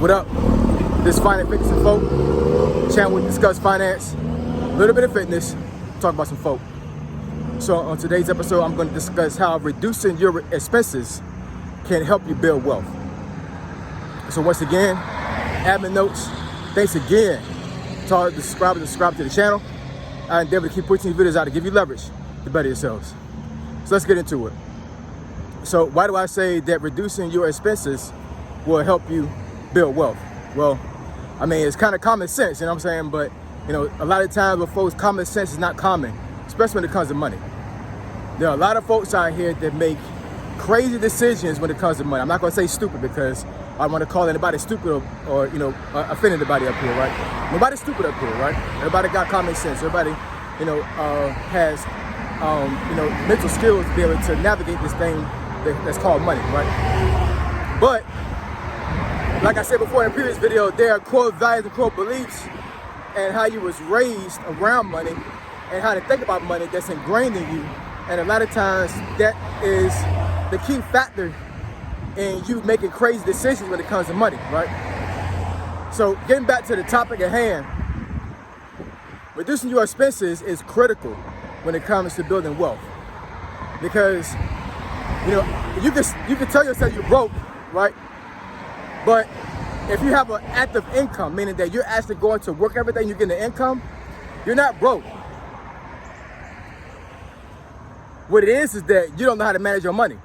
What up? This is Finance, Fitness, and Folk. Channel we discuss finance, a little bit of fitness, talk about some folk. So on today's episode, I'm going to discuss how reducing your expenses can help you build wealth. So once again, admin notes. Thanks again to all the subscribe to the channel. I endeavor to keep putting these videos out to give you leverage to better yourselves. So let's get into it. So why do I say that reducing your expenses will help you build wealth? Well, I mean, it's kind of common sense, you know what I'm saying? But, you know, a lot of times with folks, common sense is not common, especially when it comes to money. There are a lot of folks out here that make crazy decisions when it comes to money. I'm not going to say stupid because I don't want to call anybody stupid or offend anybody up here, right? Nobody's stupid up here, right? Everybody got common sense. Everybody, has, mental skills to be able to navigate this thing that's called money, right? But like I said before in a previous video, there are core values and core beliefs and how you was raised around money and how to think about money that's ingrained in you. And a lot of times that is the key factor in you making crazy decisions when it comes to money, right? So getting back to the topic at hand, reducing your expenses is critical when it comes to building wealth. Because, you can tell yourself you're broke, right? But if you have an active income, meaning that you're actually going to work every day, you're getting an income, you're not broke. What it is that you don't know how to manage your money.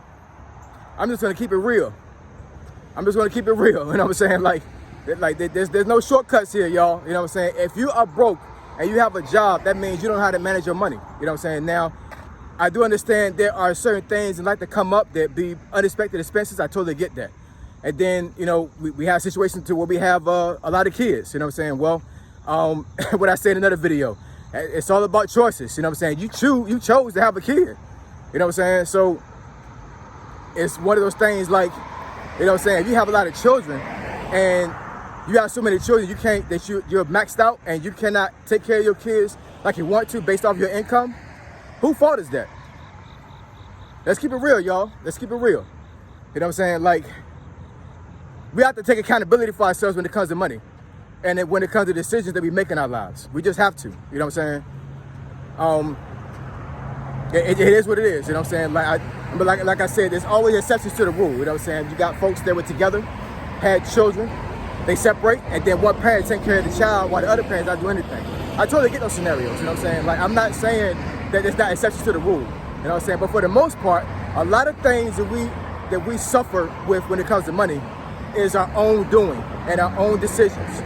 I'm just gonna keep it real. You know what I'm saying? Like there's no shortcuts here, y'all. You know what I'm saying? If you are broke and you have a job, that means you don't know how to manage your money. You know what I'm saying? Now, I do understand there are certain things that like to come up that be unexpected expenses. I totally get that. And then, we have situations where we have a lot of kids, you know what I'm saying? Well, what I said in another video, it's all about choices, you know what I'm saying? You chose to have a kid, you know what I'm saying? So it's one of those things like, you know what I'm saying? If you have a lot of children and you have so many children, you're maxed out and you cannot take care of your kids like you want to based off your income, whose fault is that? Let's keep it real, y'all. Let's keep it real. You know what I'm saying? Like, we have to take accountability for ourselves when it comes to money. And then when it comes to decisions that we make in our lives. We just have to, you know what I'm saying? It is what it is, you know what I'm saying? Like I said, there's always exceptions to the rule, you know what I'm saying? You got folks that were together, had children, they separate, and then one parent take care of the child while the other parent's not doing anything. I totally get those scenarios, you know what I'm saying? Like, I'm not saying that there's not exceptions to the rule, you know what I'm saying? But for the most part, a lot of things that we suffer with when it comes to money is our own doing and our own decisions.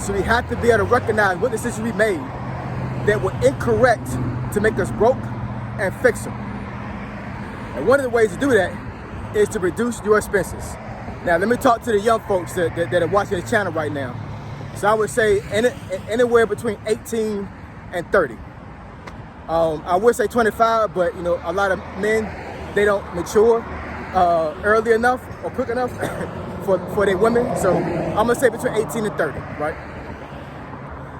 So we have to be able to recognize what decisions we made that were incorrect to make us broke and fix them. And one of the ways to do that is to reduce your expenses. Now, let me talk to the young folks that are watching the channel right now. So I would say anywhere between 18 and 30. I would say 25, but a lot of men, they don't mature early enough or quick enough for their women. So I'm gonna say between 18 and 30, right?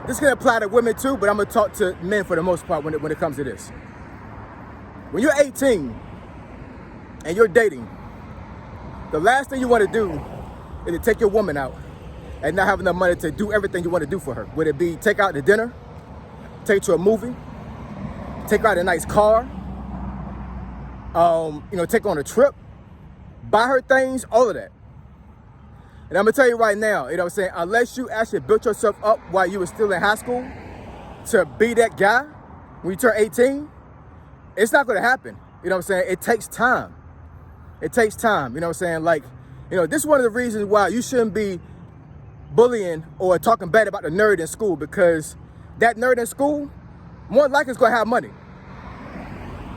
This can apply to women too, but I'm gonna talk to men for the most part when it comes to this. When you're 18 and you're dating, the last thing you want to do is to take your woman out and not have enough money to do everything you want to do for her. Would it be take out to dinner, take to a movie, take out a nice car, take on a trip, buy her things, all of that. And I'm gonna tell you right now, you know what I'm saying, unless you actually built yourself up while you were still in high school to be that guy when you turn 18, it's not gonna happen. You know what I'm saying? It takes time. It takes time, you know what I'm saying? This is one of the reasons why you shouldn't be bullying or talking bad about the nerd in school, because that nerd in school, more than likely is gonna have money.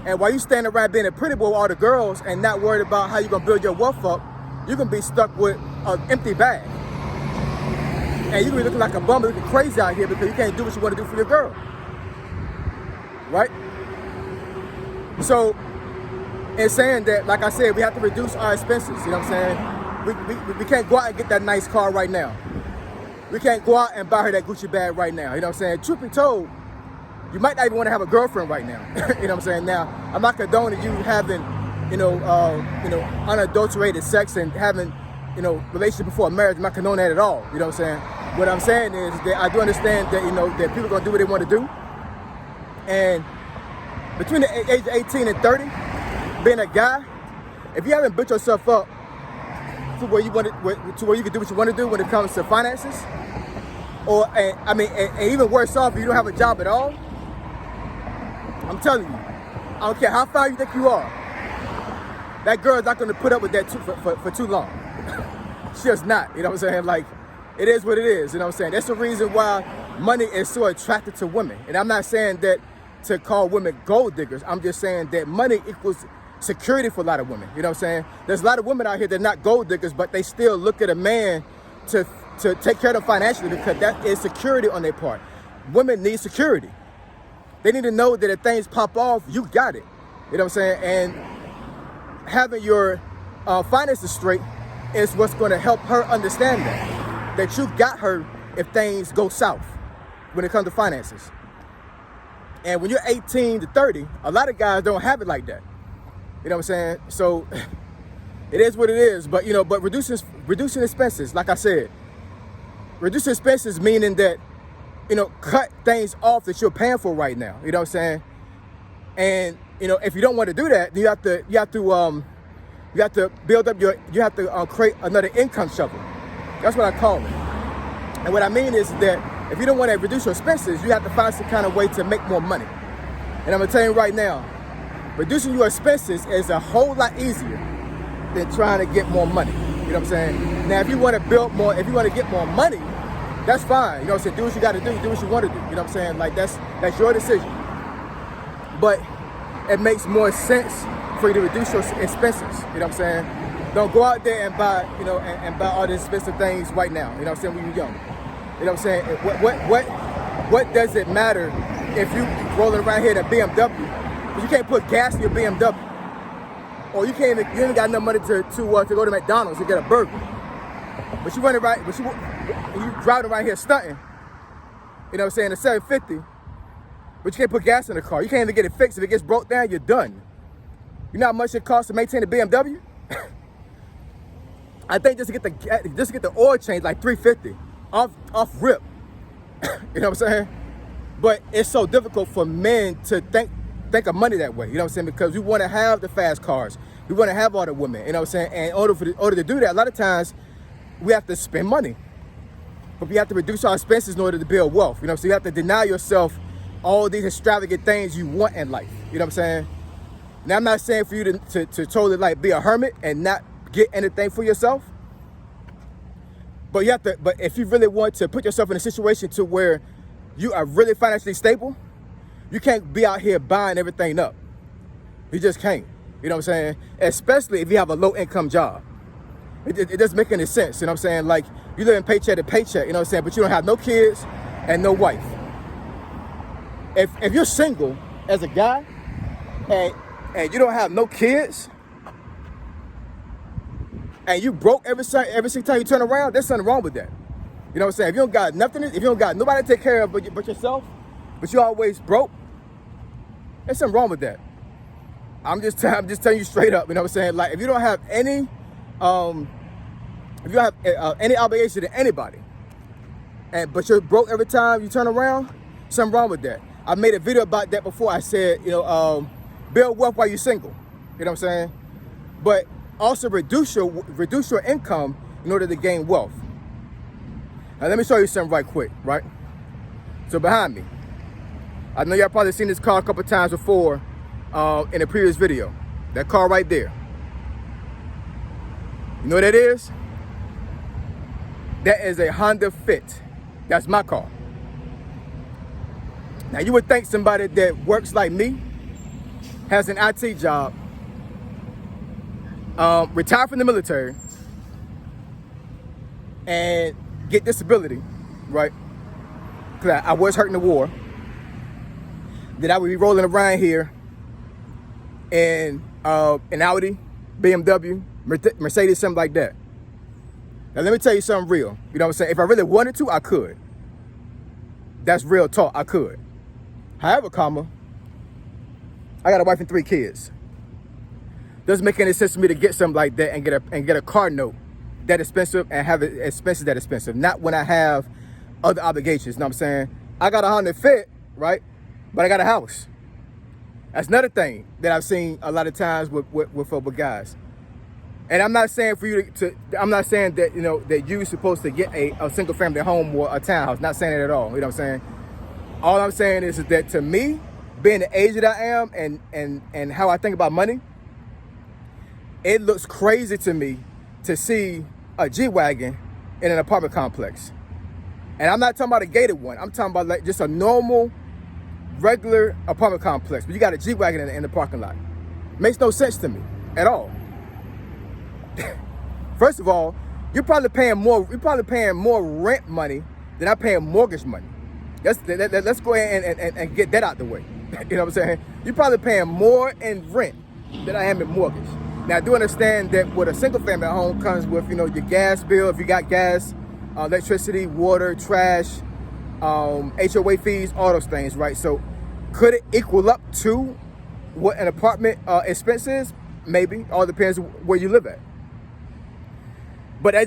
And while you standing around being a pretty boy with all the girls and not worried about how you're gonna build your wealth up, you're gonna be stuck with an empty bag. And you're gonna be looking like a bum, looking crazy out here because you can't do what you wanna do for your girl. Right? So, in saying that, like I said, we have to reduce our expenses, you know what I'm saying? We can't go out and get that nice car right now. We can't go out and buy her that Gucci bag right now, you know what I'm saying? Truth be told, you might not even want to have a girlfriend right now. You know what I'm saying? Now, I'm not condoning you having, unadulterated sex and having, relationship before marriage. I'm not condoning that at all. You know what I'm saying? What I'm saying is that I do understand that, that people are going to do what they want to do. And between the age of 18 and 30, being a guy, if you haven't built yourself up to where you can do what you want to do when it comes to finances, and even worse off, if you don't have a job at all, I'm telling you, I don't care how far you think you are, that girl's not going to put up with that for too long. She's just not, you know what I'm saying? Like, it is what it is, you know what I'm saying? That's the reason why money is so attractive to women. And I'm not saying that to call women gold diggers. I'm just saying that money equals security for a lot of women, you know what I'm saying? There's a lot of women out here that are not gold diggers, but they still look at a man to take care of them financially because that is security on their part. Women need security. They need to know that if things pop off, you got it, you know what I'm saying? And having your finances straight is what's going to help her understand that you got her if things go south when it comes to finances. And when you're 18 to 30, a lot of guys don't have it like that. You know what I'm saying? So it is what it is. But but reducing expenses, like I said, reducing expenses meaning that cut things off that you're paying for right now. You know what I'm saying? And if you don't want to do that, you have to build up you have to create another income shovel. That's what I call it. And what I mean is that if you don't want to reduce your expenses, you have to find some kind of way to make more money. And I'm gonna tell you right now, reducing your expenses is a whole lot easier than trying to get more money. You know what I'm saying? Now, if you want to build more, if you want to get more money, that's fine. You know what I'm saying? Do what you got to do what you want to do. You know what I'm saying? Like, that's your decision. But it makes more sense for you to reduce your expenses. You know what I'm saying? Don't go out there and buy, and buy all these expensive things right now. You know what I'm saying? When you're young. You know what I'm saying? What does it matter if you rolling around here in a BMW? Because you can't put gas in your BMW. Or you ain't got enough money to go to McDonald's and get a burger. But you driving around here stunting. You know what I'm saying? A 750. But you can't put gas in the car. You can't even get it fixed. If it gets broke down, you're done. You know how much it costs to maintain a BMW? I think just to get the oil change, like $350 off rip. You know what I'm saying? But it's so difficult for men to think of money that way. You know what I'm saying? Because we want to have the fast cars. We want to have all the women. You know what I'm saying? And in order to do that, a lot of times we have to spend money. But we have to reduce our expenses in order to build wealth. You know what I'm saying? You have to deny yourself all these extravagant things you want in life. You know what I'm saying? Now, I'm not saying for you to totally like be a hermit and not get anything for yourself. But but if you really want to put yourself in a situation to where you are really financially stable, you can't be out here buying everything up. You just can't. You know what I'm saying? Especially if you have a low income job. It doesn't make any sense. You know what I'm saying? Like, you live in paycheck to paycheck, you know what I'm saying? But you don't have no kids and no wife. If you're single as a guy and you don't have no kids and you broke every single time you turn around, there's something wrong with that. You know what I'm saying? If you don't got nothing, if you don't got nobody to take care of but yourself, but you always broke, there's something wrong with that. I'm just telling you straight up. You know what I'm saying? Like, if you don't have any obligation to anybody, but you're broke every time you turn around, something wrong with that. I made a video about that before. I said, build wealth while you're single. You know what I'm saying? But also reduce your income in order to gain wealth. Now let me show you something right quick, right? So behind me, I know y'all probably seen this car a couple times before in a previous video. That car right there. You know what that is? That is a Honda Fit. That's my car. Now you would think somebody that works like me, has an IT job, retired from the military, and get disability, right? Because I was hurt in the war. That I would be rolling around here in an Audi, BMW, Mercedes, something like that. Now let me tell you something real. You know what I'm saying? If I really wanted to, I could. That's real talk. I could. However, I got a wife and 3 kids. Doesn't make any sense for me to get something like that and get a car note that expensive and have expenses that expensive. Not when I have other obligations. You know what I'm saying? I got a Honda Fit, right? But I got a house. That's another thing that I've seen a lot of times with guys. And I'm not saying for you I'm not saying that, you know, that you're supposed to get a single family home or a townhouse. Not saying it at all. You know what I'm saying? All I'm saying is that to me, being the age that I am and how I think about money, it looks crazy to me to see a G-Wagon in an apartment complex. And I'm not talking about a gated one. I'm talking about like just a normal, regular apartment complex. But you got a G-Wagon in the parking lot. Makes no sense to me at all. First of all, you're probably paying more rent money than I'm paying mortgage money. Let's go ahead and get that out the way. You know what I'm saying? You're probably paying more in rent than I am in mortgage. Now, I do understand that with a single family home comes with, you know, your gas bill, if you got gas, electricity, water, trash, HOA fees, all those things, right? So could it equal up to what an apartment expense is? Maybe. All depends where you live at. But that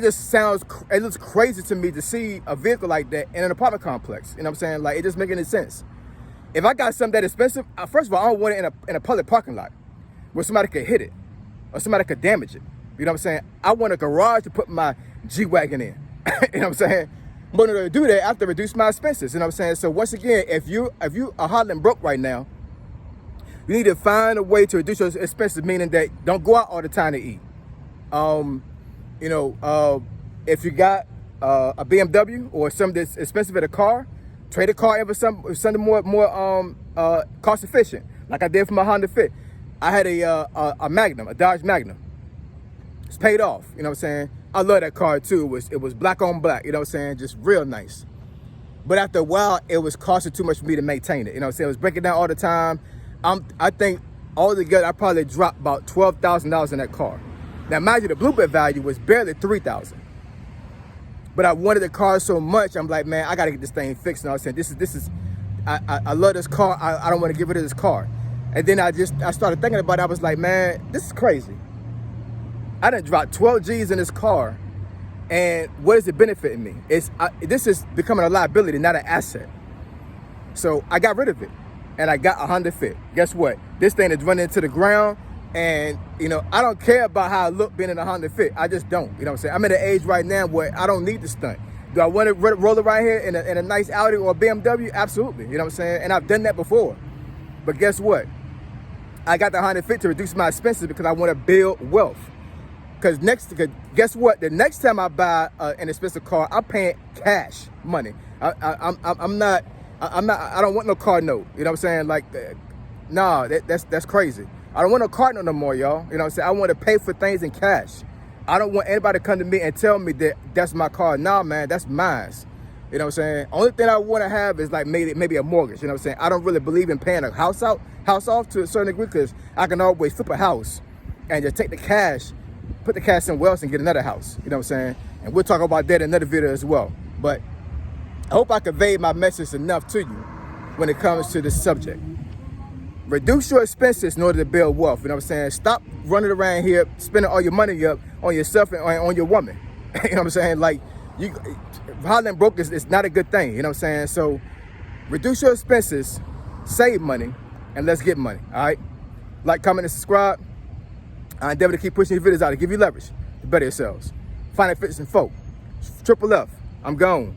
just sounds, it looks crazy to me to see a vehicle like that in an apartment complex. You know what I'm saying? Like, it doesn't make any sense. If I got something that expensive, first of all, I don't want it in a public parking lot where somebody could hit it or somebody could damage it. You know what I'm saying? I want a garage to put my G-Wagon in. You know what I'm saying? But in order to do that, I have to reduce my expenses. You know what I'm saying? So once again, if you are hot and broke right now, you need to find a way to reduce your expenses, meaning that don't go out all the time to eat. You know, if you got a BMW or something that's expensive at a car, trade a car in for something more cost efficient, like I did for my Honda Fit. I had a Magnum, a Dodge Magnum. It's paid off. You know what I'm saying? I love that car too. It was black on black. You know what I'm saying? Just real nice. But after a while, it was costing too much for me to maintain it. You know what I'm saying? It was breaking down all the time. I think altogether, I probably dropped about $12,000 in that car. Now, mind you, the Bluebird value was barely $3,000. But I wanted the car so much, I'm like, man, I got to get this thing fixed. And I was saying, this is, I love this car. I don't want to get rid of this car. And then I started thinking about it. I was like, man, this is crazy. I done dropped 12 G's in this car. And what is it benefiting me? This is becoming a liability, not an asset. So I got rid of it. And I got a Honda Fit. Guess what? This thing is running into the ground. And, you know, I don't care about how I look being in a Honda Fit. I just don't. You know what I'm saying? I'm at an age right now where I don't need to stunt. Do I want to roll around here in a nice Audi or a BMW? Absolutely. You know what I'm saying? And I've done that before. But guess what? I got the Honda Fit to reduce my expenses because I want to build wealth. Because guess what? The next time I buy an expensive car, I'm paying cash money. I don't want no car note. You know what I'm saying? Like, nah, that's crazy. I don't want no car note no more, y'all. You know what I'm saying? I want to pay for things in cash. I don't want anybody to come to me and tell me that that's my car. Nah, man, that's mine. You know what I'm saying? Only thing I want to have is like maybe a mortgage. You know what I'm saying? I don't really believe in paying a house off to a certain degree because I can always flip a house and just take the cash, put the cash somewhere else and get another house. You know what I'm saying? And we'll talk about that in another video as well. But I hope I conveyed my message enough to you when it comes to this subject. Reduce your expenses in order to build wealth. You know what I'm saying? Stop running around here, spending all your money up on yourself and on your woman. You know what I'm saying? Like, Holland broke is not a good thing. You know what I'm saying? So reduce your expenses, save money, and let's get money. All right? Like, comment, and subscribe. I endeavor to keep pushing these videos out to give you leverage to better yourselves. Finance, Fitness, and Folk. Triple F. I'm gone.